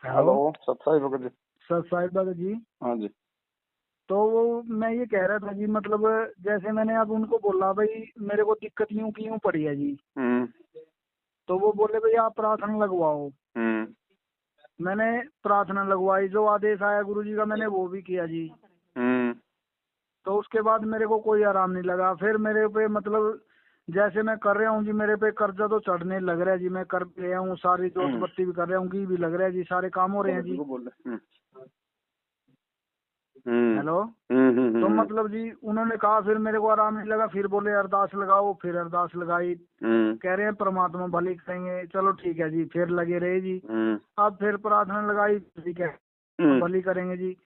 Hello. सतसाई Bhagat ji. Sir Sahib Bhagat ji. हाँ जी। तो मैं ये कह रहा था जी, मतलब जैसे मैंने अब उनको बोला भाई मेरे को दिक्कत यूं की यूं पड़ी है जी। हम्म। तो वो बोले भाई आप प्रार्थना लगवाओ। हम्म। मैंने प्रार्थना लगवाई, जो आदेश आया गुरु जी का मैंने वो भी किया जी। हम्म। तो उसके बाद मेरे को कोई आराम नहीं लगा। फिर मेरे पे मतलब जैसे मैं कर रहा हूँ जी, मेरे पे कर्जा तो चढ़ने लग रहा है जी। मैं कर भी रहा हूँ, सारी जोत बत्ती भी कर रहा हूँ, घी भी लग रहा है जी, सारे काम हो रहे हैं भगत जी जी। को बोल रहे। हम्म। हेलो। हम्म। तो मतलब जी उन्होंने कहा, फिर मेरे को आराम नहीं लगा, फिर बोले अरदास लगाओ, फिर अरदास लगाई। हम्म। कह रहे हैं परमात्मा भली करेंगे, चलो ठीक है जी, फिर लगे रहे जी। हम्म। अब फिर प्रार्थना लगाई, ठीक है हम्म। भली करेंगे जी।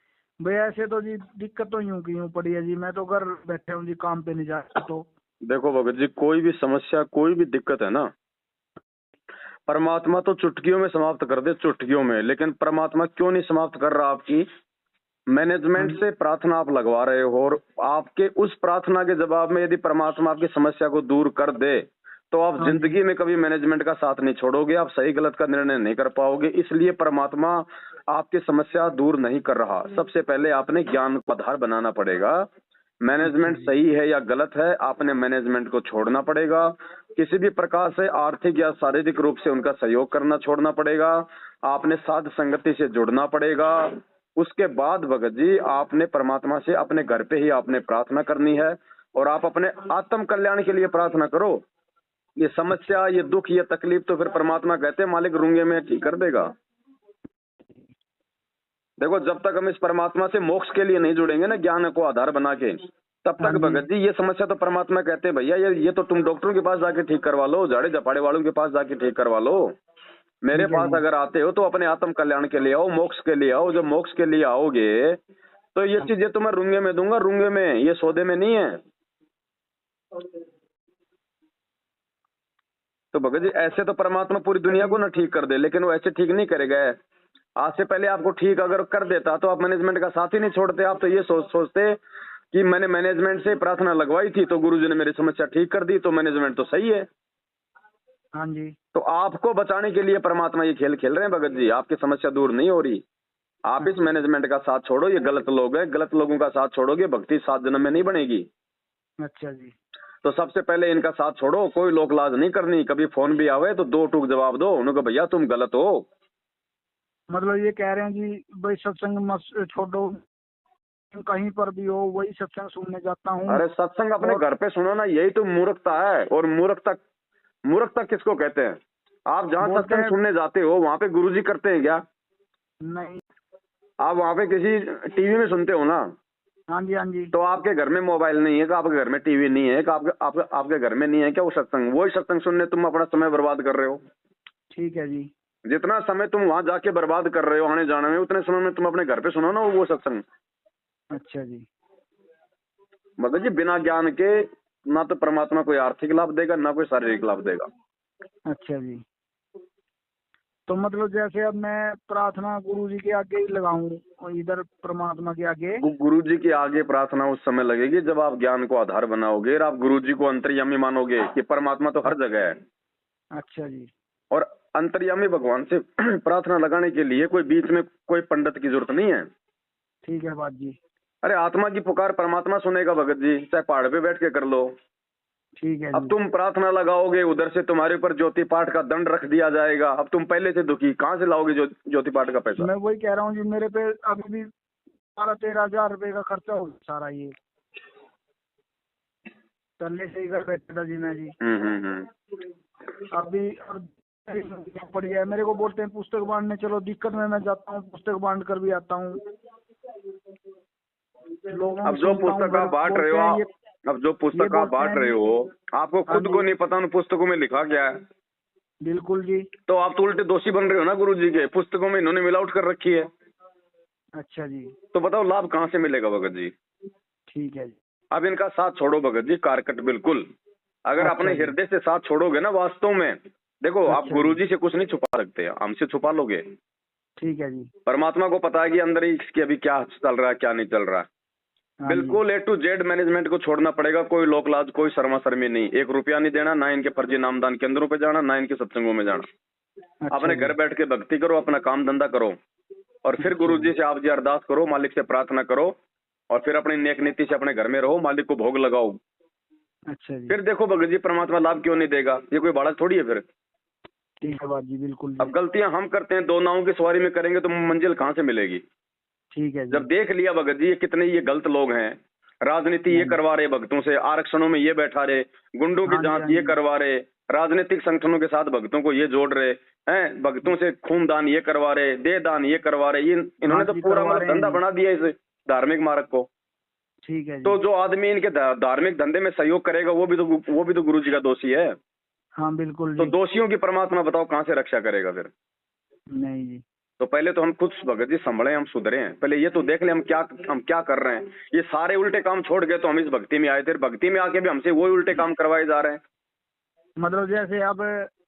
भाई ऐसे तो जी दिक्कत तो यूं की यूं पड़ी है जी, मैं तो घर बैठे हूँ जी, काम पे नहीं जा रहा। तो देखो भगत जी, कोई भी समस्या, कोई भी दिक्कत है ना, परमात्मा तो चुटकियों में समाप्त कर दे, चुटकियों में। लेकिन परमात्मा क्यों नहीं समाप्त कर रहा आपकी? हाँ मैनेजमेंट जी। से प्रार्थना आप लगवा रहे हो, और आपके उस प्रार्थना के जवाब में यदि परमात्मा आपकी समस्या को दूर कर दे, तो आप हाँ जी। जिंदगी में कभी मैनेजमेंट का साथ नहीं छोड़ोगे, आप सही गलत का निर्णय नहीं कर पाओगे। इसलिए परमात्मा आपकी समस्या दूर नहीं कर रहा। सबसे पहले आपने ज्ञान को आधार बनाना पड़ेगा। अच्छा मैनेजमेंट जी। सही है या गलत है, आपने मैनेजमेंट को छोड़ना पड़ेगा। किसी भी प्रकार से आर्थिक या शारीरिक रूप से उनका सहयोग करना छोड़ना पड़ेगा। आपने साध संगति से जुड़ना पड़ेगा। उसके बाद भगत जी, आपने परमात्मा से अपने घर पे ही आपने प्रार्थना करनी है, और आप अपने आत्म कल्याण के लिए प्रार्थना करो। ये अच्छा समस्या, ये दुख, ये तकलीफ तो फिर परमात्मा कहते हैं मालिक रूंगे में ठीक कर देगा। देखो, जब तक हम इस परमात्मा से मोक्ष के लिए नहीं जुड़ेंगे ना, ज्ञान को आधार बना के, तब हाँ तक जी। भगत जी ये समस्या तो परमात्मा कहते हैं भैया ये तो तुम डॉक्टरों के पास जाके ठीक करवा लो, झाड़े झपाड़े वालों के पास जाके ठीक करवा लो। मेरे ठीक है पास जी। अगर आते हो तो अपने आत्म कल्याण के लिए आओ, मोक्ष के लिए आओ। जब मोक्ष के लिए आओगे तो ये चीजें तुम्हें रूंगे में दूंगा, रूंगे में, ये सौदे में नहीं है। तो भगत जी, ऐसे तो परमात्मा पूरी दुनिया को ना ठीक कर दे, लेकिन वो ऐसे ठीक नहीं करेगा। आज से पहले आपको ठीक अगर कर देता तो आप मैनेजमेंट का साथ ही नहीं छोड़ते। आप तो ये सोचते कि मैंने मैनेजमेंट से प्रार्थना लगवाई थी तो गुरुजी ने मेरी समस्या ठीक कर दी, तो मैनेजमेंट तो सही है। हाँ जी। तो आपको बचाने के लिए परमात्मा ये खेल खेल रहे हैं भगत जी। आपकी समस्या दूर नहीं हो रही। आप इस अच्छा। मैनेजमेंट का साथ छोड़ो, ये गलत लोग हैं, गलत लोगों का साथ छोड़ोगे, भक्ति 7 जन्म में नहीं बनेगी। अच्छा जी। तो सबसे पहले इनका साथ छोड़ो, कोई लोक लाज नहीं करनी। कभी फोन भी आवे तो 2 टूक जवाब दो, उनको भैया तुम गलत हो। मतलब ये कह रहे हैं जी भाई सत्संग मत छोड़ो, कहीं पर भी हो वही सत्संग सुनने जाता हूँ। अरे सत्संग अपने और घर पे सुनो ना, यही तो मूर्खता है। और मूर्खता किसको कहते हैं? आप जहाँ बोलते सत्संग हैं सुनने जाते हो वहां पे गुरुजी करते हैं क्या? नहीं। आप वहां पे किसी टीवी में सुनते हो ना? हाँ जी। हाँ जी। तो आपके घर में मोबाइल नहीं है, कि आपके घर में टीवी नहीं है, कि आपके घर में नहीं है क्या वो सत्संग? वही सत्संग सुनने तुम अपना समय बर्बाद कर रहे हो। ठीक है जी। जितना समय तुम वहां जाके बर्बाद कर रहे हो आने जाने में, उतने समय में तुम अपने घर पे सुनो ना वो सत्संग। अच्छा जी। मतलब जी, बिना ज्ञान के ना तो परमात्मा कोई आर्थिक लाभ देगा, ना कोई शारीरिक लाभ देगा। अच्छा जी। तो मतलब जैसे अब मैं प्रार्थना गुरु जी के आगे ही लगाऊं और इधर परमात्मा के आगे। गुरु जी के आगे प्रार्थना उस समय लगेगी जब आप ज्ञान को आधार बनाओगे और आप गुरु जी को अंतर्यामी मानोगे कि परमात्मा तो हर जगह है। अच्छा जी। और अंतर्यामी भगवान से प्रार्थना लगाने के लिए कोई बीच में कोई पंडित की जरूरत नहीं है। ठीक है बात जी। अरे आत्मा की पुकार परमात्मा सुनेगा भगत जी, चाहे पहाड़ पे बैठ के कर लो। ठीक है अब जी। तुम प्रार्थना लगाओगे, उधर से तुम्हारे ऊपर ज्योति पाठ का दंड रख दिया जाएगा। अब तुम पहले से दुखी, कहाँ से लाओगे ज्योति पाठ का पैसा? मैं वही कह रहा हूँ जी, मेरे पे अभी भी 12-13 हज़ार रुपए का खर्चा हो सारा। ये पहले से ही घर बैठा था जी मैं जी। अभी अब पड़ गया है। मेरे को बोलते हैं पुस्तक बांटने चलो, दिक्कत में मैं जाता हूँ, पुस्तक बांट कर भी आता हूँ, लोगों अब की जो सुनता हूँ, पुस्तक फिर आप बांट रहे बोलते हो हैं ये अब जो ये पुस्तक आप बोलते बांट हैं रहे जी। हो, आपको हाँ खुद जी। को नहीं पता उन पुस्तकों में लिखा क्या है। बिल्कुल जी। तो आप तो उल्टे दोषी बन रहे हो ना गुरु जी के। पुस्तकों में इन्होंने मिलावट कर रखी है, अच्छा जी। तो बताओ लाभ कहाँ से मिलेगा भगत जी? ठीक है जी। अब इनका साथ छोड़ो भगत जी, कारकट बिल्कुल। अगर अपने अच्छा जी। हृदय से साथ छोड़ोगे ना वास्तव में, देखो आप अच्छा गुरु जी। जी से कुछ नहीं छुपा सकते, हमसे छुपा लोगे। ठीक है जी। परमात्मा को पता है कि अंदर ही इसकी अभी क्या चल रहा है, क्या नहीं चल रहा है। हाँ जी। बिल्कुल A to Z मैनेजमेंट को छोड़ना पड़ेगा। कोई लोकलाज, कोई शर्मा शर्मी नहीं, 1 रुपया नहीं देना, ना इनके फर्जी नामदान केंद्रों पे जाना, ना इनके सत्संगों में जाना। अपने घर बैठ के भक्ति करो, अपना काम धंधा करो, और फिर गुरुजी से आप जी अरदास करो, मालिक से प्रार्थना करो, और फिर अपनी नेक नीति से अपने घर में रहो, मालिक को भोग लगाओ। अच्छा जी। फिर देखो भगत जी परमात्मा लाभ क्यों नहीं देगा, ये कोई बड़ा थोड़ी है फिर। ठीक है बात जी, बिल्कुल जी। अब गलतियां हम करते हैं, 2 नावों की सवारी में करेंगे तो मंजिल कहाँ से मिलेगी। ठीक है जी। जब देख लिया भगत जी ये कितने ये गलत लोग हैं, राजनीति ये करवा रहे भक्तों से, आरक्षणों में ये बैठा रहे, गुंडों की जांच ये करवा रहे, राजनीतिक संगठनों के साथ भक्तों को ये जोड़ रहे हैं, भक्तों से खून दान ये करवा रहे, देह दान ये करवा रहे, इन्होंने तो पूरा मतलब धंधा बना दिया इस धार्मिक मार्ग को। ठीक है जी। तो जो आदमी इनके धार्मिक धंधे में सहयोग करेगा वो भी तो गुरु जी का दोषी है। हाँ बिल्कुल तो जी। दोषियों की परमात्मा बताओ कहाँ से रक्षा करेगा फिर। नहीं जी। तो पहले तो हम खुद भगत जी संभले, हम सुधरे हैं, पहले ये तो देख ले हम क्या कर रहे हैं। ये सारे उल्टे काम छोड़ गए तो हम इस भक्ति में आए थे, भक्ति में आके भी हमसे वही उल्टे काम करवाए जा रहे हैं। मतलब जैसे अब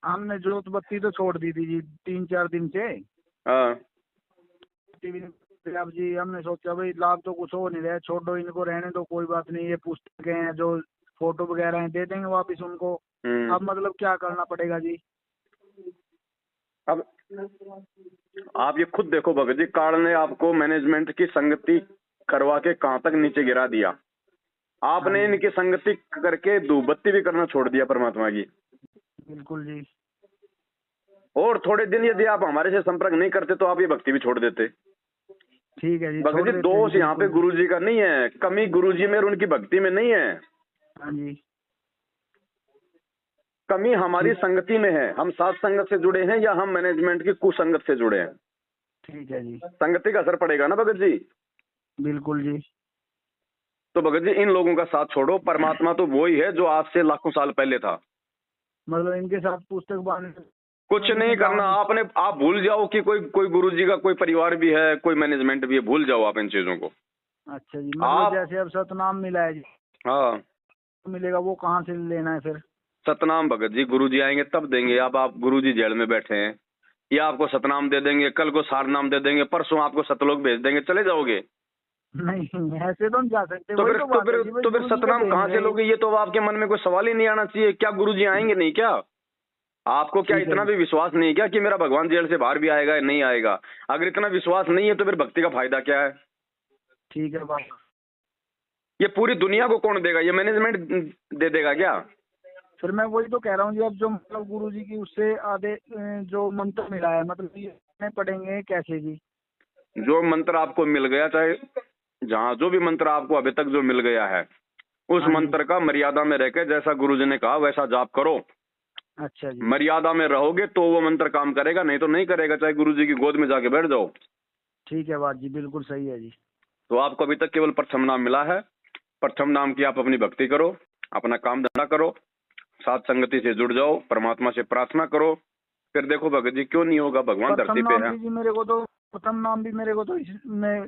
हमने जोत बत्ती तो छोड़ दी थी जी 3-4 दिन से। हाँ अब जी हमने सोचा भाई लाभ तो कुछ हो नहीं रहा है, छोड़ दो इनको, रहने दो, कोई बात नहीं, ये पुस्तकें हैं जो फोटो वगैरह हैं दे देंगे वापिस उनको। अब मतलब क्या करना पड़ेगा जी। अब आप ये खुद देखो भगत जी, काल ने आपको मैनेजमेंट की संगति करवा के कहाँ तक नीचे गिरा दिया। आपने इनकी संगति करके धूप बत्ती भी करना छोड़ दिया परमात्मा की। बिल्कुल जी। और थोड़े दिन यदि आप हमारे से संपर्क नहीं करते तो आप ये भक्ति भी छोड़ देते। ठीक है जी। भगत जी दोष यहाँ पे गुरु जी का नहीं है, कमी गुरु जी में और उनकी भक्ति में नहीं है। हाँ जी। कमी हमारी संगति में है, हम साथ संगत से जुड़े हैं या हम मैनेजमेंट की कुसंगत से जुड़े हैं। ठीक है जी। संगति का असर पड़ेगा ना भगत जी। बिल्कुल जी। तो भगत जी इन लोगों का साथ छोड़ो, परमात्मा तो वही है जो आज से लाखों साल पहले था। मतलब इनके साथ पुस्तक बांध कुछ नहीं करना आपने, आप भूल जाओ कि कोई गुरु जी का कोई परिवार भी है, कोई मैनेजमेंट भी है, भूल जाओ आप इन चीजों को। अच्छा जी। मतलब जैसे अब सतनाम मिला है जी। हाँ मिलेगा, वो कहाँ से लेना है फिर। सतनाम भगत जी गुरु जी आएंगे तब देंगे। अब आप गुरु जी जेल में बैठे हैं, या आपको सतनाम दे देंगे, कल को सार नाम दे देंगे, परसों आपको सतलोक भेज देंगे, चले जाओगे। नहीं ऐसे तो नहीं जा सकते। तो फिर सतनाम कहाँ से लोगे, ये तो आपके मन में कोई सवाल ही नहीं आना चाहिए। क्या गुरु जी आएंगे नहीं क्या? आपको क्या इतना भी विश्वास नहीं क्या कि मेरा भगवान जेल से बाहर भी आएगा या नहीं आएगा? अगर इतना विश्वास नहीं है तो फिर भक्ति का फायदा क्या है? ठीक है बात। ये पूरी दुनिया को कौन देगा? ये मैनेजमेंट दे देगा क्या? फिर मैं वही तो कह रहा हूँ जी, अब जो मतलब गुरु जी की उससे आधे जो मंत्र मिला है, मतलब ये पढ़ेंगे कैसे जी? जो मंत्र आपको मिल गया, चाहे जहाँ जो भी मंत्र आपको अभी तक जो मिल गया है, उस मंत्र का मर्यादा में रहकर जैसा गुरु जी ने कहा वैसा जाप करो। अच्छा जी। मर्यादा में रहोगे तो वो मंत्र काम करेगा, नहीं तो नहीं करेगा, चाहे गुरु जी की गोद में जाके बैठ जाओ। ठीक है बात जी, बिल्कुल सही है जी। तो आपको अभी तक केवल प्रथम नाम मिला है, प्रथम नाम की आप अपनी भक्ति करो, अपना काम धंधा करो, साथ संगति से जुड़ जाओ, परमात्मा से प्रार्थना करो, फिर देखो भगत जी क्यों नहीं होगा। भगवान धरती पे है। मेरे को तो प्रथम नाम भी मेरे को तो इसमें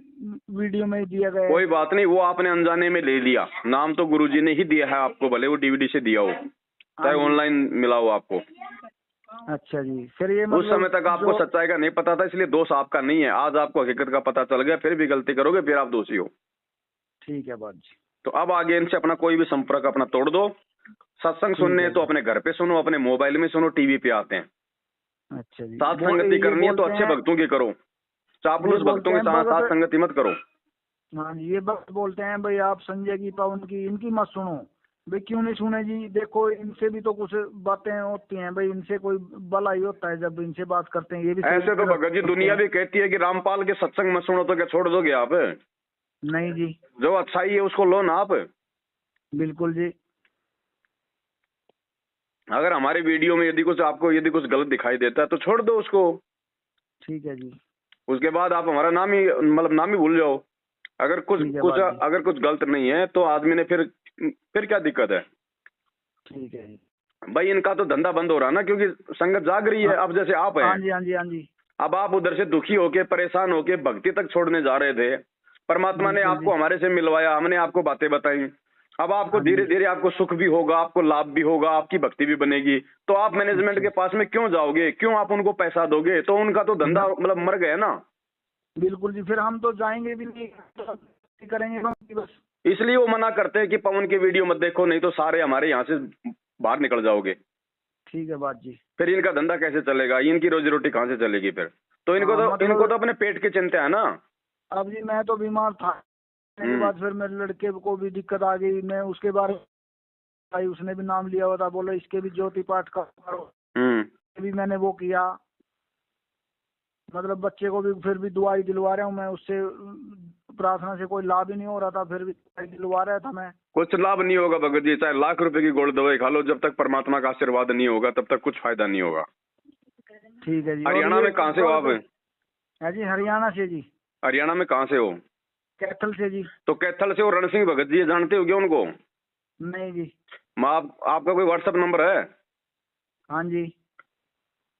वीडियो में दिया गया है। कोई बात नहीं, वो आपने अनजाने में ले लिया। नाम तो गुरुजी ने ही दिया है आपको, भले वो डीवीडी से दिया हो, चाहे ऑनलाइन मिला हो आपको। अच्छा जी। फिर ये उस समय तक आपको सच्चाई का नहीं पता था, इसलिए दोष आपका नहीं है। आज आपको हकीकत का पता चल गया, फिर भी गलती करोगे, फिर आप दोषी हो। ठीक है बात जी। तो अब आगे इनसे अपना कोई भी संपर्क अपना तोड़ दो। सत्संग सुनने तो अपने घर पे सुनो, अपने मोबाइल में सुनो, टीवी पे आते हैं। अच्छा जी। साथ संगति करनी है तो अच्छे भक्तों की करो, चापलूस भक्तों के साथ संगति मत करो। हाँ जी। ये बात बोलते हैं भाई आप संजय की पवन की इनकी मत सुनो। भाई क्यों नहीं सुने जी? देखो इनसे भी तो कुछ बातें होती हैं भाई, इनसे कोई भला ही होता है जब इनसे बात करते हैं। ये भी ऐसे तो भगत जी दुनिया भी कहती है कि रामपाल के सत्संग मत सुनो, तो क्या छोड़ दोगे आप? नहीं जी। जो अच्छाई है उसको लो ना आप। बिल्कुल जी। अगर हमारे वीडियो में यदि कुछ गलत दिखाई देता है तो छोड़ दो उसको। ठीक है जी। उसके बाद आप हमारा नाम ही भूल जाओ। अगर कुछ गलत नहीं है तो आदमी ने फिर क्या दिक्कत है? ठीक है जी। भाई इनका तो धंधा बंद हो रहा ना, क्योंकि संगत जाग रही है। अब जैसे आप हैं, हाँ जी हाँ जी हाँ जी। अब आप उधर से दुखी होके परेशान होके भक्ति तक छोड़ने जा रहे थे, परमात्मा ने आपको हमारे से मिलवाया, हमने आपको बातें बताई। अब आपको धीरे धीरे आपको सुख भी होगा, आपको लाभ भी होगा, आपकी भक्ति भी बनेगी। तो आप मैनेजमेंट के पास में क्यों जाओगे? क्यों आप उनको पैसा दोगे? तो उनका तो धंधा मतलब मर गया ना। बिल्कुल जी। फिर हम तो जाएंगे भी नहीं, तो करेंगे बस। इसलिए वो मना करते हैं कि पवन की वीडियो मत देखो, नहीं तो सारे हमारे यहाँ से बाहर निकल जाओगे। ठीक है बात जी। फिर इनका धंधा कैसे चलेगा, इनकी रोजी रोटी कहाँ से चलेगी फिर? तो इनको हाँ, तो इनको तो अपने पेट की चिंता है ना। अब जी मैं तो बीमार था, के बाद फिर मेरे लड़के को भी दिक्कत आ गई, मैं उसके बारे भाई उसने भी नाम लिया हुआ था, बोला इसके भी ज्योति पाठ करो, भी मैंने वो किया, मतलब बच्चे को भी फिर भी दुआई दिलवा रहा हूँ मैं उससे, प्रार्थना से कोई लाभ ही नहीं हो रहा था, फिर भी दुआई दिलवा रहा था मैं। कुछ लाभ नहीं होगा भगत जी, चाहे लाख रुपए की गोल्ड दवाई खा लो, जब तक परमात्मा का आशीर्वाद नहीं होगा तब तक कुछ फायदा नहीं होगा। ठीक है जी। हरियाणा में कहाँ से हो आप? है जी हरियाणा से जी। हरियाणा में कहाँ से हो? कैथल से जी। तो कैथल से हो रण सिंह भगत जी, जानते हो क्या उनको? नहीं जी। आपका कोई व्हाट्सएप नंबर है? हाँ जी।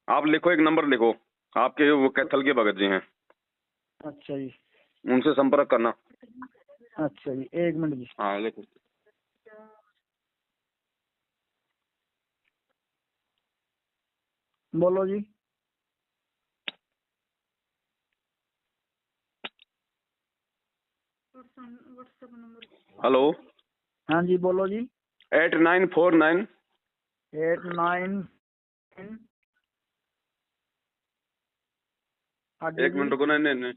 आप लिखो, एक नंबर लिखो, आपके वो कैथल के भगत जी हैं। अच्छा जी। उनसे संपर्क करना। अच्छा जी, एक मिनट जी। हाँ लिखो। बोलो जी। हेलो। हाँ जी बोलो जी। 8949 89। एक मिनट रुको, नहीं।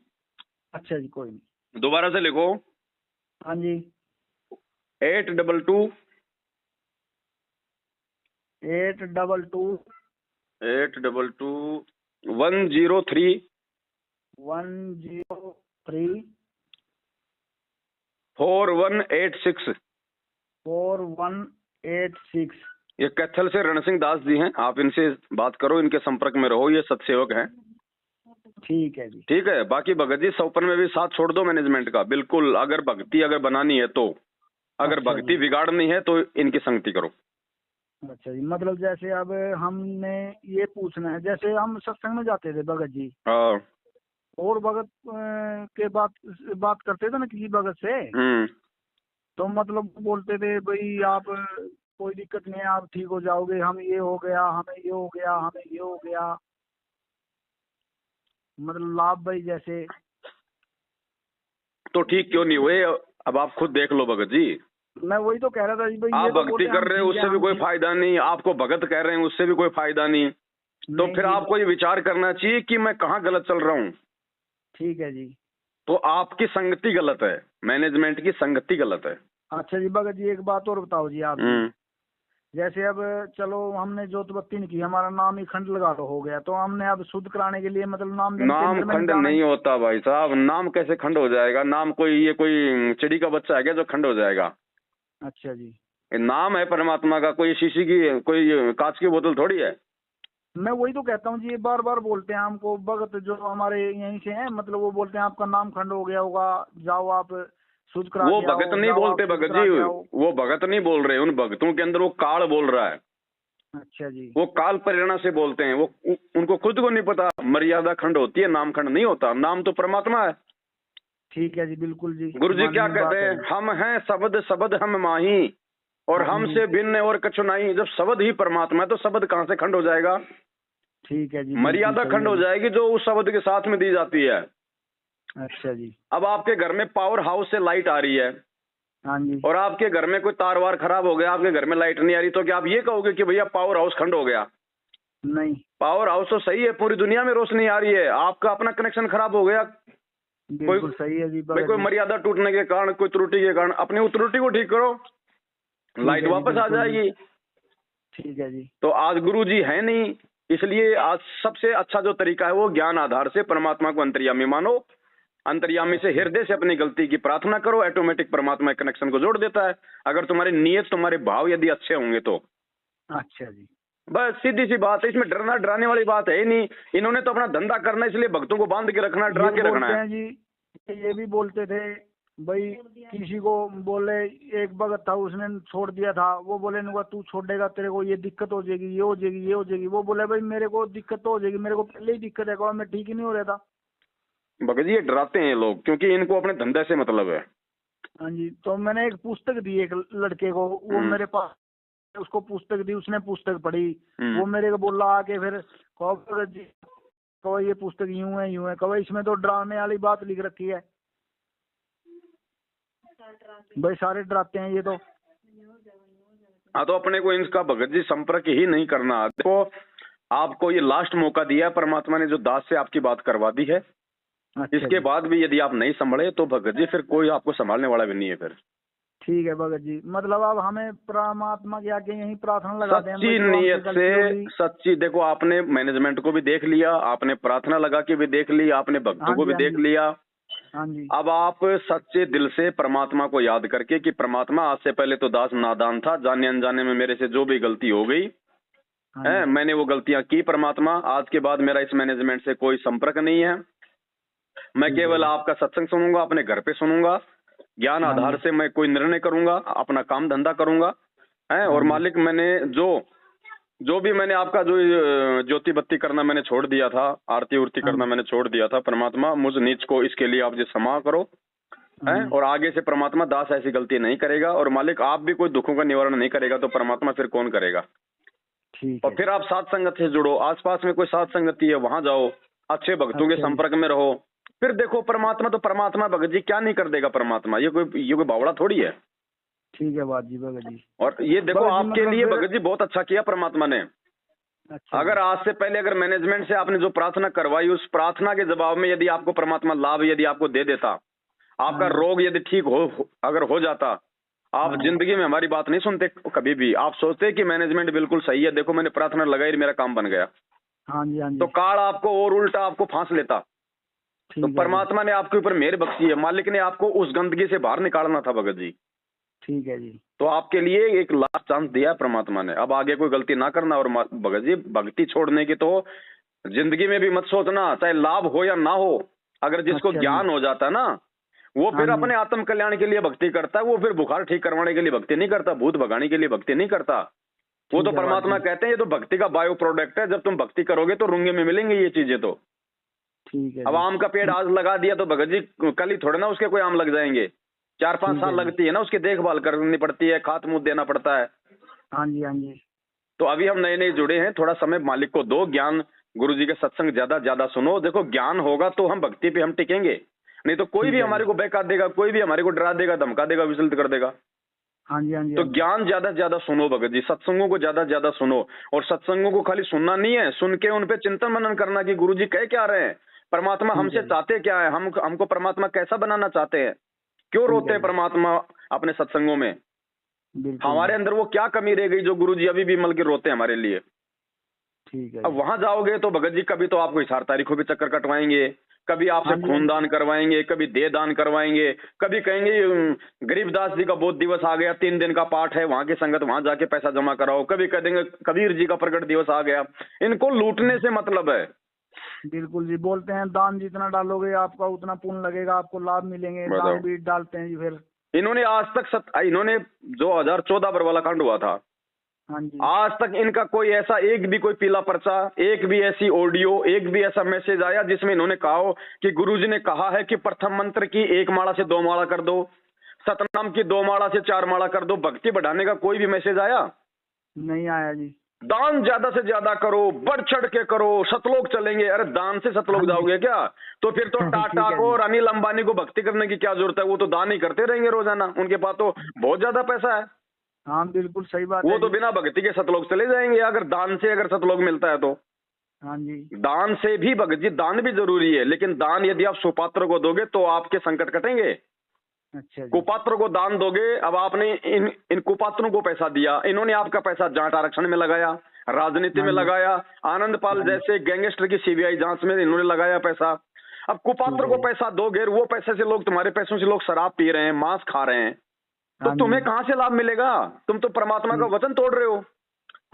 अच्छा जी कोई नहीं। दोबारा से लिखो। हाँ जी। 822 822 103 103 4186। 4186। ये कैथल से रण सिंह दास जी हैं, आप इनसे बात करो, इनके संपर्क में रहो, ये सत्सेवक हैं। ठीक है जी। ठीक है। बाकी भगत जी सौपन में भी साथ छोड़ दो मैनेजमेंट का, बिल्कुल। अगर भक्ति अगर बनानी है तो, अगर अच्छा भक्ति जी। बिगाड़नी है तो इनकी संगति करो। अच्छा जी, मतलब जैसे अब हमने ये पूछना है, जैसे हम सत्संग में जाते थे भगत जी, हाँ। और भगत के बात करते थे ना किसी भगत से, तो मतलब बोलते थे भाई आप कोई दिक्कत नहीं है, आप ठीक हो जाओगे, हम ये हो गया, हमें ये हो गया, हमें ये हो गया, मतलब लाभ भाई जैसे। तो ठीक क्यों नहीं हुए? अब आप खुद देख लो भगत जी। मैं वही तो कह रहा था जी भाई, आप ये तो भक्ति बोलते कर हम रहे हो ठीक है, उससे भी हम कोई ठीक। फायदा नहीं, आपको भगत कह रहे हैं उससे भी कोई फायदा नहीं। तो नहीं फिर जी। आपको ये विचार करना चाहिए कि मैं कहाँ गलत चल रहा हूँ। ठीक है जी। तो आपकी संगति गलत है, मैनेजमेंट की संगति गलत है। अच्छा जी भगत जी, एक बात और बताओ जी आप जी, जैसे अब चलो हमने जोत बत्ती नहीं की, हमारा नाम ही खंड लगा लो हो गया, तो हमने अब शुद्ध कराने के लिए मतलब नाम नाम खंड नहीं होता भाई साहब, नाम कैसे खंड हो जाएगा? नाम कोई ये कोई चिड़ी का बच्चा है क्या जो खंड हो जाएगा? अच्छा जी। ये नाम है परमात्मा का, कोई शीशी की कोई कांच की बोतल थोड़ी है। मैं वही तो कहता हूँ जी, ये बार बार बोलते हैं हमको भगत जो हमारे यहीं से हैं, मतलब वो बोलते हैं आपका नाम खंड हो गया होगा, जाओ आप शुद्ध करा वो के आओ, भगत नहीं जाओ बोलते आप शुद्ध भगत करा जी, के आओ। वो भगत नहीं बोल रहे, उन भगतों के अंदर वो काल बोल रहा है। अच्छा जी। वो काल प्रेरणा से बोलते हैं, वो उनको खुद को नहीं पता मर्यादा खंड होती है, नाम खंड नहीं होता। नाम तो परमात्मा है। ठीक है जी, बिल्कुल जी। गुरु जी क्या कहते हैं? हम हैं शब्द शब्द हम माही, और हमसे भिन्न और कछु नहीं। जब शब्द ही परमात्मा है तो शब्द कहाँ से खंड हो जाएगा? ठीक है जी। मर्यादा खंड हो जाएगी जो उस शब्द के साथ में दी जाती है। अच्छा जी। अब आपके घर में पावर हाउस से लाइट आ रही है, हाँ जी। और आपके घर में कोई तार वार खराब हो गया, आपके घर में लाइट नहीं आ रही, तो क्या आप ये कहोगे कि भैया पावर हाउस खंड हो गया? नहीं, पावर हाउस तो सही है, पूरी दुनिया में रोशनी आ रही है, आपका अपना कनेक्शन खराब हो गया, बिल्कुल सही है जी। कोई मर्यादा टूटने के कारण, कोई त्रुटि के कारण, अपनी उस त्रुटि को ठीक करो, लाइट वापस आ जाएगी। ठीक है जी। तो आज गुरु जी है नहीं, इसलिए आज सबसे अच्छा जो तरीका है वो ज्ञान आधार से परमात्मा को अंतर्यामी मानो, अंतर्यामी से हृदय से अपनी गलती की प्रार्थना करो, ऑटोमेटिक परमात्मा कनेक्शन को जोड़ देता है, अगर तुम्हारी नीयत, तुम्हारे भाव यदि अच्छे होंगे तो। अच्छा जी। बस सीधी सी बात है, इसमें डरना डराने वाली बात है ही नहीं। इन्होंने तो अपना धंधा करना, इसलिए भक्तों को बांध के रखना, डरा के रखना है जी। ये भी बोलते थे भाई, किसी को बोले, एक भगत था उसने छोड़ दिया था, वो बोले तू छोड़ेगा तेरे को ये दिक्कत हो जाएगी, ये हो जाएगी, ये हो जाएगी। वो बोले भाई मेरे को दिक्कत तो हो जाएगी, मेरे को पहले ही दिक्कत है, मैं ठीक ही नहीं हो रहा था। भगत जी ये डराते हैं लोग, क्योंकि इनको अपने धंधे से मतलब है। हाँ जी। तो मैंने एक पुस्तक दी एक लड़के को, वो मेरे पास, उसको पुस्तक दी, उसने पुस्तक पढ़ी, वो मेरे को बोला आके फिर, भगत जी कहो ये पुस्तक यूं है, कहो इसमें तो डराने वाली बात लिख रखी है। भाई सारे डराते हैं ये तो। हाँ, तो अपने को इनका भगत जी संपर्क ही नहीं करना। देखो आपको ये लास्ट मौका दिया परमात्मा ने, जो दास से आपकी बात करवा दी है। अच्छा इसके जी। बाद भी यदि आप नहीं संभले तो भगत जी फिर कोई आपको संभालने वाला भी नहीं है फिर। ठीक है भगत जी, मतलब अब हमें परमात्मा के आगे यही प्रार्थना लगाते हैं सच्ची भाई, जो हमसे नीयत गलती होगी। से, सच्ची देखो आपने मैनेजमेंट को भी देख लिया, आपने प्रार्थना लगा के भी देख ली, आपने भक्तों हाँ को जी, भी हाँ देख जी, लिया। हाँ जी, अब आप सच्चे दिल से परमात्मा को याद करके कि परमात्मा आज से पहले तो दास नादान था, जाने अनजाने में मेरे से जो भी गलती हो गई हाँ है, जी, मैंने वो गलतियां की परमात्मा, आज के बाद मेरा इस मैनेजमेंट से कोई संपर्क नहीं है। मैं ठीक है केवल जी। आपका सत्संग सुनूंगा, अपने घर पे सुनूंगा, ज्ञान हाँ आधार जी, से मैं कोई निर्णय करूंगा, अपना काम धंधा करूंगा है। हाँ और जी, मालिक मैंने जो भी मैंने आपका जो ज्योति बत्ती करना मैंने छोड़ दिया था, आरती उर्ती हाँ करना जी, मैंने छोड़ दिया था, परमात्मा मुझ नीच को इसके लिए आप जो क्षमा करो हाँ है। जी, और आगे से परमात्मा दास ऐसी गलती नहीं करेगा, और मालिक आप भी कोई दुखों का निवारण नहीं करेगा तो परमात्मा फिर कौन करेगा। ठीक और है फिर जी। आप साथ संगत से जुड़ो, आसपास में कोई साथ संगति है वहां जाओ, अच्छे भक्तों के अच्छा जी। संपर्क में रहो। फिर देखो परमात्मा तो परमात्मा, भगत जी क्या नहीं कर देगा परमात्मा, ये कोई बावड़ा थोड़ी है। ठीक है बात जी भगत जी। और ये देखो भगत जी आपके मतलब लिए फिर। भगत जी बहुत अच्छा किया परमात्मा ने। अच्छा अगर जी। आज से पहले अगर मैनेजमेंट से आपने जो प्रार्थना करवाई, उस प्रार्थना के जवाब में यदि आपको परमात्मा लाभ यदि आपको दे देता, हाँ आपका जी, रोग यदि ठीक अगर हो जाता, आप हाँ जी, जिंदगी में हमारी बात नहीं सुनते कभी भी। आप सोचते कि मैनेजमेंट बिल्कुल सही है, देखो मैंने प्रार्थना लगाई मेरा काम बन गया। हाँ जी, हाँ तो जी। काल आपको और उल्टा आपको फांस लेता। तो ठीक है जी। परमात्मा ने आपके ऊपर मेहर बख्शी है, मालिक ने आपको उस गंदगी से बाहर निकालना था भगत जी। ठीक है जी। तो आपके लिए एक लास्ट चांस दिया है परमात्मा ने, अब आगे कोई गलती ना करना। और भगत जी भक्ति छोड़ने की तो जिंदगी में भी मत सोचना, चाहे लाभ हो या ना हो। अगर जिसको अच्छा जी। ज्ञान हो जाता है ना, वो हाँ फिर जी। अपने आत्म कल्याण के लिए भक्ति करता है, वो फिर बुखार ठीक करवाने के लिए भक्ति नहीं करता, भूत भगाने के लिए भक्ति नहीं करता। वो तो ठीक है बात परमात्मा जी। कहते हैं ये तो भक्ति का बायो प्रोडक्ट है, जब तुम भक्ति करोगे तो रुंगे में मिलेंगे ये चीजें। तो ठीक है अब जी। आम का पेड़ आज लगा दिया तो भगत जी कल ही थोड़े ना उसके कोई आम लग जाएंगे, 4-5 ठीक साल है जी। लगती है ना, उसकी देखभाल करनी पड़ती है, खाद मूद देना पड़ता है। हाँ जी, हाँ जी। तो अभी हम नए नए जुड़े हैं, थोड़ा समय मालिक को दो, ज्ञान गुरु जी के सत्संग ज्यादा ज्यादा सुनो। देखो ज्ञान होगा तो हम भक्ति पे हम टिकेंगे, नहीं तो कोई ठीक भी है हमारे जी। को बहका देगा, कोई भी हमारे को डरा देगा, धमका देगा, विचलित कर देगा। हाँ जी, हाँ जी, तो हाँ जी। ज्ञान ज्यादा से ज्यादा सुनो भगत जी, सत्संगों को ज्यादा से ज्यादा सुनो। और सत्संगों को खाली सुनना नहीं है, सुन के उन पे चिंतन मनन करना कि गुरु जी कह क्या रहे हैं, परमात्मा ठीक हमसे है जी। चाहते क्या है, हमको परमात्मा कैसा बनाना चाहते हैं, क्यों ठीक रोते है हैं जी। परमात्मा अपने सत्संगों में, बिल्कुल हमारे जी। अंदर वो क्या कमी रह गई जो गुरु जी अभी भी मल के रोते हैं हमारे लिए। ठीक है अब जी। वहां जाओगे तो भगत जी कभी तो आपको हिसार तारीखों पे चक्कर कटवाएंगे, कभी आपसे हाँ जी, हाँ खून जी। दान करवाएंगे, कभी देह दान करवाएंगे, कभी कहेंगे गरीबदास जी का बोध दिवस आ गया, 3 दिन का पाठ है, वहां की संगत वहां जाके पैसा जमा कराओ, कभी कह देंगे कबीर जी का प्रकट दिवस आ गया। इनको लूटने से मतलब है। बिल्कुल जी, बोलते हैं दान जितना डालोगे आपका उतना पुण्य लगेगा, आपको लाभ मिलेंगे, बताओ, दान भी डालते हैं जी फिर। इन्होंने आज तक इन्होंने जो 2014 पर वाला कांड हुआ था, हाँ जी, आज तक इनका कोई ऐसा एक भी कोई पीला पर्चा, एक भी ऐसी ऑडियो, एक भी ऐसा मैसेज आया जिसमें इन्होंने कहा हो कि गुरुजी ने कहा है कि प्रथम मंत्र की 1 माला से 2 माला कर दो, सतनाम की 2 माला से 4 माला कर दो, भक्ति बढ़ाने का कोई भी मैसेज आया? नहीं आया जी। दान ज्यादा से ज्यादा करो, बढ़ चढ़ के करो, सतलोक चलेंगे। अरे दान से हाँ सतलोक जी। जाओगे क्या? तो फिर तो ठीक टाटा है को जी। और अनिल अंबानी को भक्ति करने की क्या जरूरत है, वो तो दान ही करते रहेंगे रोजाना, उनके पास तो बहुत ज्यादा पैसा है। हाँ बिल्कुल सही बात वो है तो जी। बिना भक्ति के सतलोक चले जाएंगे, अगर दान से अगर सतलोक मिलता है तो। हाँ जी। दान से भी भगत जी, दान भी जरूरी है, लेकिन दान यदि आप सुपात्र को दोगे तो आपके संकट कटेंगे। अच्छा जी। कुपात्र को दान दोगे, अब आपने इन कुपात्रों को पैसा दिया, इन्होंने आपका पैसा जाट आरक्षण में लगाया, राजनीति हाँ में जी। लगाया, आनंद पाल हाँ जी। जैसे गैंगस्टर की सीबीआई जांच में इन्होंने लगाया पैसा। अब ठीक कुपात्र है को जी। पैसा दोगे, वो पैसे से लोग, तुम्हारे पैसों से लोग शराब पी रहे हैं, मांस खा रहे हैं, तो हाँ तुम्हें जी। कहां से लाभ मिलेगा? तुम तो परमात्मा का ठीक। वचन तोड़ रहे हो। एक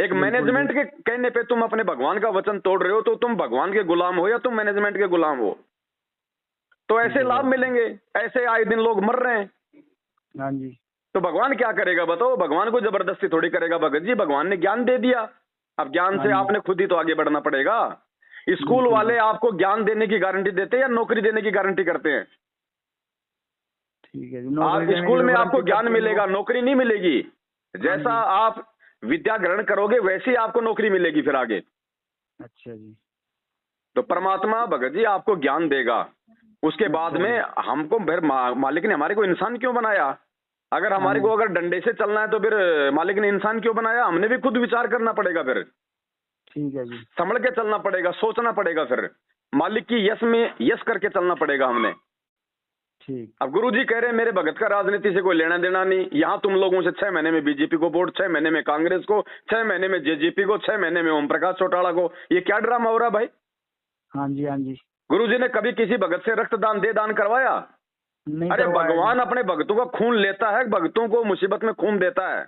बिल्कुल जी। मैनेजमेंट के कहने पे तुम अपने भगवान का वचन तोड़ रहे हो, तो तुम भगवान के गुलाम हो या तुम मैनेजमेंट के गुलाम हो? तो ठीक ऐसे है लाभ बात। मिलेंगे, ऐसे आए दिन लोग मर रहे हैं। हाँ जी। तो भगवान क्या करेगा बताओ? भगवान को जबरदस्ती थोड़ी करेगा भगत जी, भगवान ने ज्ञान दे दिया, अब ज्ञान हाँ से जी। आपने खुद ही तो आगे बढ़ना पड़ेगा। स्कूल बिल्कुल वाले जी। आपको ज्ञान देने की गारंटी देते हैं या नौकरी देने की गारंटी करते हैं? ठीक है जी। आप नौकरी देने की स्कूल तो में आपको गारंटी ज्ञान करते हैं मिलेगा, वो। नौकरी नहीं मिलेगी। जैसा जी। आप विद्या ग्रहण करोगे वैसे ही आपको नौकरी मिलेगी फिर आगे। अच्छा जी। तो परमात्मा भगत जी आपको ज्ञान देगा, उसके बाद अच्छा में जी। हमको फिर मालिक ने हमारे को इंसान क्यों बनाया? अगर हमारे को अगर डंडे से चलना है तो फिर मालिक ने इंसान क्यों बनाया? हमने भी खुद विचार करना पड़ेगा फिर। ठीक है जी। संभल के चलना पड़ेगा, सोचना पड़ेगा, फिर मालिक की यस में यस करके चलना पड़ेगा हमने। ठीक। अब गुरुजी कह रहे हैं मेरे भगत का राजनीति से कोई लेना देना नहीं। यहाँ तुम लोगों से 6 महीने में बीजेपी को वोट, 6 महीने में कांग्रेस को, 6 महीने में जेजेपी को, 6 महीने में ओम प्रकाश चौटाला को। ये क्या ड्रामा हो रहा भाई? हाँ जी, हाँ जी। गुरुजी ने कभी किसी भगत से रक्तदान दे दान करवाया? नहीं। अरे भगवान अपने भक्तों का खून लेता है, भक्तों को मुसीबत में खून देता है।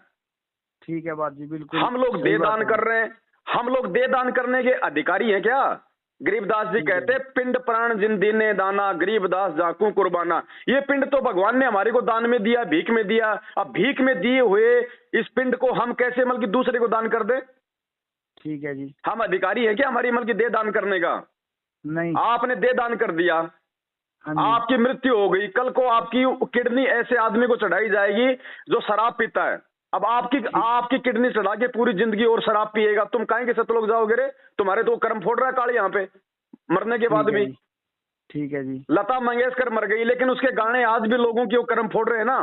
ठीक है बात जी, बिल्कुल। हम लोग दे दान कर रहे हैं, हम लोग दे दान करने के अधिकारी हैं क्या? गरीबदास जी कहते पिंड प्राण जिन दीने दाना, गरीबदास जाकू कुर्बाना। ये पिंड तो भगवान ने हमारे को दान में दिया, भीख में दिया। अब भीख में दिए हुए इस पिंड को हम कैसे मतलब दूसरे को दान कर दे? ठीक है जी। हम अधिकारी हैं क्या हमारी मतलब की दे दान करने का? नहीं। आपने दे दान कर दिया, आपकी मृत्यु हो गई, कल को आपकी किडनी ऐसे आदमी को चढ़ाई जाएगी जो शराब पीता है। अब आपकी किडनी चढ़ा के पूरी जिंदगी और शराब पिएगा, तुम काहे के सतलोक जाओगे रे? तुम्हारे तो कर्म फोड़ रहा है काल यहाँ पे मरने के बाद भी। ठीक है जी। लता मंगेशकर मर गई लेकिन उसके गाने आज भी लोगों की वो कर्म फोड़ रहे हैं ना।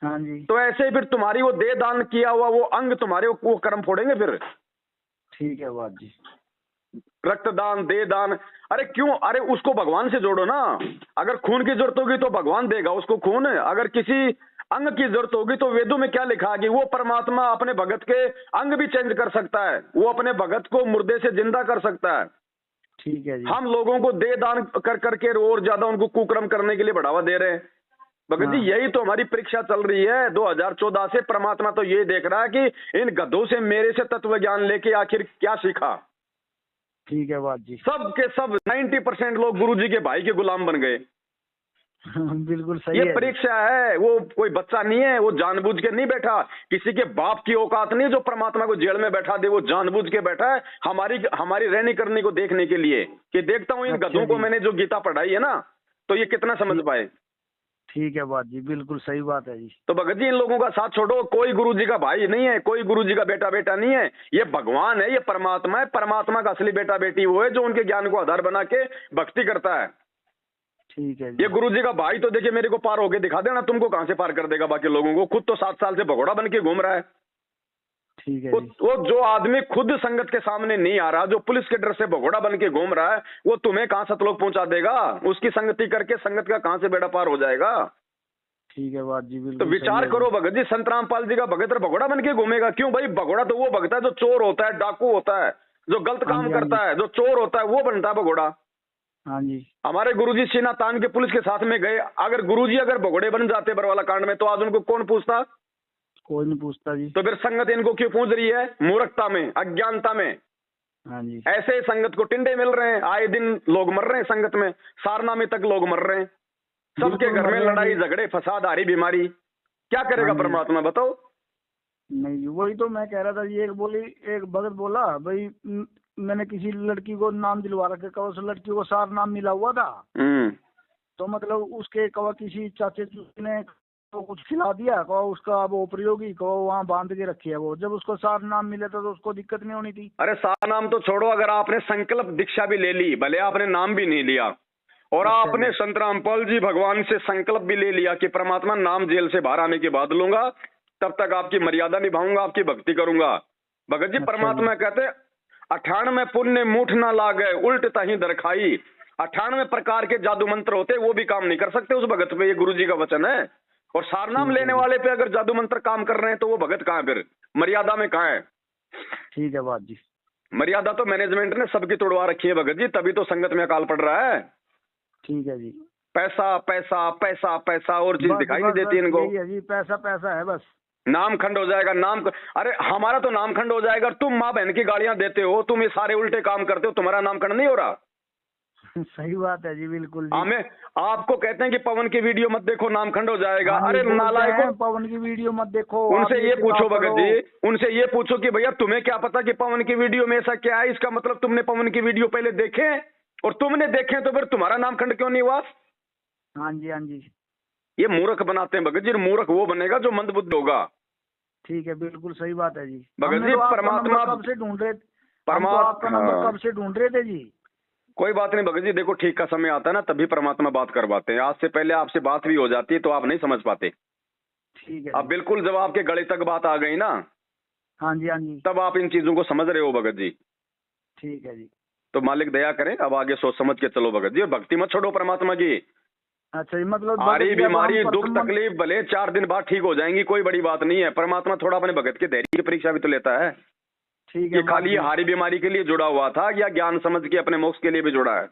हाँ जी। तो ऐसे ही फिर तुम्हारी वो दे दान किया हुआ वो अंग तुम्हारे वो कर्म फोड़ेंगे फिर। ठीक है बात जी। रक्तदान, दे दान, अरे क्यों? अरे उसको भगवान से जोड़ो ना। अगर खून की जरूरत होगी तो भगवान देगा उसको खून। अगर किसी अंग की जरूरत होगी तो वेदों में क्या लिखा है कि वो परमात्मा अपने भगत के अंग भी चेंज कर सकता है, वो अपने भगत को मुर्दे से जिंदा कर सकता है। ठीक है जी। हम लोगों को दे दान कर करके और ज्यादा उनको कुकर्म करने के लिए बढ़ावा दे रहे हैं। भगत जी यही तो हमारी परीक्षा चल रही है 2014 से। परमात्मा तो ये देख रहा है कि इन गधों से मेरे से तत्व ज्ञान लेके आखिर क्या सीखा। ठीक है बात जी। सब के सब 90% लोग गुरुजी के भाई के गुलाम बन गए। बिल्कुल सही ये है। परीक्षा है, वो कोई बच्चा नहीं है, वो जानबूझ के नहीं बैठा। किसी के बाप की औकात नहीं जो परमात्मा को जेल में बैठा दे, वो जानबूझ के बैठा है हमारी रहनी करनी को देखने के लिए कि देखता हूं इन गधों को मैंने जो गीता पढ़ाई है ना तो ये कितना समझ पाए। ठीक है बात जी, बिल्कुल सही बात है जी। तो भगत जी इन लोगों का साथ छोड़ो, कोई गुरुजी का भाई नहीं है, कोई गुरुजी का बेटा बेटा नहीं है, ये भगवान है, ये परमात्मा है। परमात्मा का असली बेटा बेटी वो है जो उनके ज्ञान को आधार बना के भक्ति करता है। ठीक है जी। ये गुरुजी का भाई तो देखिए मेरे को पार होके दिखा देना, तुमको कहां से पार कर देगा बाकी लोगों को? खुद तो 7 साल से भगोड़ा बन के घूम रहा है। ठीक है जी। वो जो आदमी खुद संगत के सामने नहीं आ रहा, जो पुलिस के डर से भगोड़ा बन के घूम रहा है, वो तुम्हें कहां सतलोक पहुंचा देगा? उसकी संगति करके संगत का कहां से बेड़ा पार हो जाएगा? ठीक है बात जी, बिल्कुल। तो विचार करो भगत जी, संत रामपाल जी का भगत भगोड़ा बन के घूमेगा क्यों भाई? भगोड़ा तो वो भगत है जो चोर होता है, डाकू होता है, जो गलत काम करता है, जो चोर होता है, वो बनता है भगोड़ा। हाँ जी। हमारे गुरुजी सीना तान के पुलिस के साथ में गए, अगर गुरुजी अगर भगोड़े बन जाते बरवाला कांड में तो आज उनको कौन पूछता? कोई नहीं पूछता जी। तो फिर संगत इनको क्यों पूछ रही है? मूर्खता में, अज्ञानता में। हाँ जी। ऐसे ही संगत को टिंडे मिल रहे हैं, आए दिन लोग मर रहे हैं संगत में, सारना में तक लोग मर रहे हैं, सबके घर में लड़ाई झगड़े फसाद आ रही बीमारी। क्या करेगा परमात्मा बताओ? नहीं वही तो मैं कह रहा था जी। एक भगत बोला भाई मैंने किसी लड़की को नाम दिलवा रखे, कवा उस लड़की को सार नाम मिला हुआ था। तो मतलब उसके कवा किसी चाचे ने तो कुछ खिला दिया, कवा उसका वो उपयोगी कवा वहाँ बांध के रखी है। वो जब उसको सार नाम मिला था तो उसको दिक्कत नहीं होनी थी। अरे सार नाम तो छोड़ो, अगर आपने संकल्प दीक्षा भी ले ली, भले आपने नाम भी नहीं लिया, और आपने संत रामपाल जी भगवान से संकल्प भी ले लिया कि परमात्मा नाम जेल से बाहर आने के बाद लूंगा, तब तक आपकी मर्यादा निभाऊंगा, आपकी भक्ति करूंगा। भगत जी परमात्मा कहते 98 पुण्य मूठ ना लागे उल्ट तही दरखाई। 98 प्रकार के जादू मंत्र होते, वो भी काम नहीं कर सकते उस भगत पे। ये गुरु जी का वचन है। और सारनाम लेने वाले पे अगर जादू मंत्र काम कर रहे हैं तो वो भगत कहाँ है फिर? मर्यादा में कहाँ है? ठीक है बात जी। मर्यादा तो मैनेजमेंट ने सबकी तोड़वा रखी है भगत जी, तभी तो संगत में अकाल पड़ रहा है। ठीक है जी। पैसा पैसा पैसा पैसा और चीज दिखाई नहीं देती इनको। जी पैसा पैसा है बस। नाम खंड हो जाएगा, अरे हमारा तो नाम खंड हो जाएगा। तुम माँ बहन की गालियां देते हो, तुम ये सारे उल्टे काम करते हो, तुम्हारा नाम खंड नहीं हो रहा। सही बात है जी, बिल्कुल जी। हमें आपको कहते हैं कि पवन की वीडियो मत देखो, नाम खंड हो जाएगा। अरे नालायकों, पवन की वीडियो मत देखो। उनसे ये पूछो भगत जी, उनसे ये पूछो कि भैया तुम्हें क्या पता कि पवन की वीडियो में ऐसा क्या है? इसका मतलब तुमने पवन की वीडियो पहले देखे, और तुमने देखे तो फिर तुम्हारा नाम खंड क्यों नहीं हुआ? हाँ जी, हाँ जी। ये मूर्ख बनाते हैं भगत जी। मूर्ख वो बनेगा जो मंदबुद्धि होगा। ठीक है, बिल्कुल सही बात है जी। भगत जी परमात्मा कब से ढूंढ रहे, आपका नंबर कब से ढूंढ रहे थे जी। कोई बात नहीं भगत जी, देखो ठीक का समय आता है ना तभी परमात्मा बात करवाते हैं। आज से पहले आपसे बात भी हो जाती है तो आप नहीं समझ पाते। ठीक है अब जी। बिल्कुल जब आपके गले तक बात आ गई ना, हाँ जी, हाँ जी। तब आप इन चीजों को समझ रहे हो भगत जी। ठीक है जी। तो मालिक दया करें, अब आगे सोच समझ के चलो भगत जी, और भक्ति मत छोड़ो परमात्मा की। अच्छा जी, मतलब भगत सारी जी अब हम बीमारी, दुख, प्रथम तकलीफ भले 4 दिन बाद ठीक हो जाएंगी, कोई बड़ी बात नहीं है। परमात्मा थोड़ा अपने भगत के धैर्य की परीक्षा भी तो लेता है। ठीक है ये भगत खाली जी। हारी बीमारी के लिए जुड़ा हुआ था या ज्ञान समझ के अपने मोक्ष के लिए भी जुड़ा है?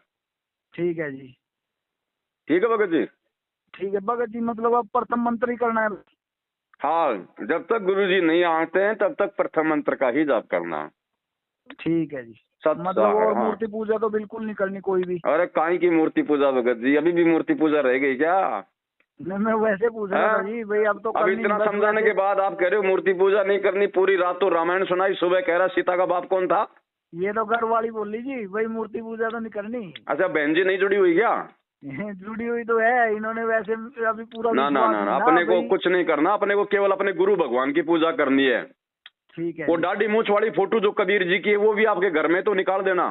ठीक है जी। ठीक है भगत जी। ठीक है भगत जी, मतलब अब प्रथम मंत्र ही करना है। हाँ, जब तक गुरु जी नहीं आते हैं तब तक प्रथम मंत्र का ही जाप करना। ठीक है जी। सत मतलब है, और हाँ। मूर्ति पूजा तो बिल्कुल नहीं करनी कोई भी? अरे काहे की मूर्ति पूजा भगत जी, अभी भी मूर्ति पूजा रह गई क्या? नहीं, मैं वैसे पूछ रहा था जी, भाई अब तो अब करनी इतना नहीं, बस समझाने के वैसे। बाद आप कह रहे हो मूर्ति पूजा नहीं करनी। पूरी रात तो रामायण सुनाई, सुबह कह रहा सीता का बाप कौन था? ये तो घर वाली बोल ली जी, भाई मूर्ति पूजा तो नहीं करनी। अच्छा, बहन जी नहीं जुड़ी हुई क्या? जुड़ी हुई तो है, इन्होंने वैसे अभी पूरा ना ना विश्वास ना, नहीं ना अपने को भाई। कुछ नहीं करना, अपने को केवल अपने गुरु भगवान की पूजा करनी है। ठीक है वो जी। दाढ़ी मूछ वाली फोटो जो कबीर जी की है वो भी आपके घर में तो निकाल देना।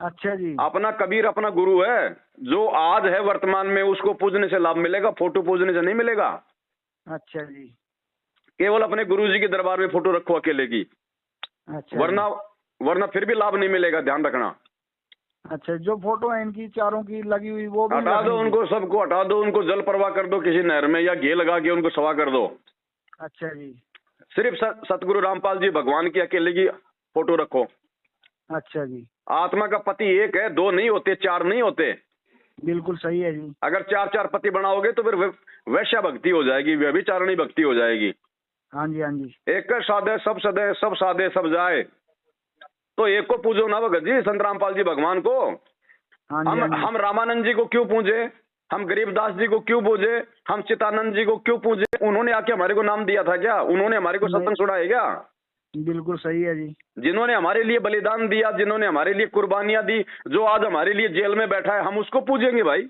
अच्छा जी। अपना कबीर अपना गुरु है, जो आज है वर्तमान में, उसको पूजने से लाभ मिलेगा, फोटो पूजने से नहीं मिलेगा। अच्छा जी। केवल अपने गुरु जी के दरबार में फोटो रखो अकेले की, अच्छा वरना वरना फिर भी लाभ नहीं मिलेगा, ध्यान रखना। अच्छा, जो फोटो है इनकी चारों की लगी हुई वो भी हटा दो रखनी उनको, सबको हटा दो, उनको जल प्रवाह कर दो किसी नहर में, या घी लगा के उनको सवा कर दो। अच्छा जी। सिर्फ सतगुरु रामपाल जी भगवान की अकेले की फोटो रखो। अच्छा जी। आत्मा का पति एक है, 2 नहीं होते, 4 नहीं होते। बिल्कुल सही है जी। अगर 4 पति बनाओगे तो फिर वैश्या भक्ति हो जाएगी, व्यभिचारिणी भक्ति हो जाएगी। हाँ जी, हाँ जी। एक साधे सब सदे, सब साधे सब जाए, तो एक को पूजो ना भगत जी, संत रामपाल जी भगवान को। हाँ जी, हाँ जी। हम रामानंद जी को क्यों पूजे, हम गरीबदास जी को क्यों पूजे, हम चितानंद जी को क्यों पूजे? उन्होंने आके हमारे को नाम दिया था क्या? उन्होंने हमारे को सत्संग सुनाया क्या? बिल्कुल सही है जी। जिन्होंने हमारे लिए बलिदान दिया, जिन्होंने हमारे लिए कुर्बानियां दी, जो आज हमारे लिए जेल में बैठा है, हम उसको पूजेंगे भाई?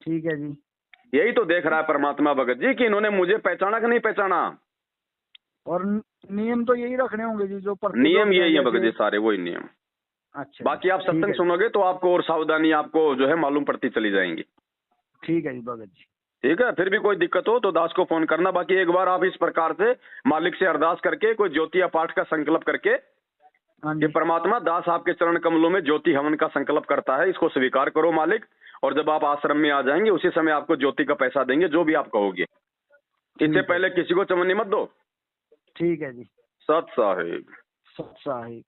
ठीक है जी। यही तो देख रहा है परमात्मा भगत जी कि इन्होंने मुझे पहचाना कि नहीं पहचाना। और नियम तो यही रखने होंगे जी, जो नियम यही है भगत जी, जैसे। सारे वही नियम। अच्छा, बाकी आप ठीक सत्संग है। सुनोगे तो आपको और सावधानी आपको जो है मालूम पड़ती चली जाएंगी। ठीक है जी भगत जी। ठीक है, फिर भी कोई दिक्कत हो तो दास को फोन करना। बाकी एक बार आप इस प्रकार से मालिक से अरदास करके, कोई ज्योति या पाठ का संकल्प करके, हाँ ये जी। परमात्मा दास आपके चरण कमलों में ज्योति हवन का संकल्प करता है, इसको स्वीकार करो मालिक। और जब आप आश्रम में आ जाएंगे उसी समय आपको ज्योति का पैसा देंगे, जो भी आप कहोगे। इससे पहले किसी को चमनी मत दो। ठीक है जी। सत साहिब। सत साहिब।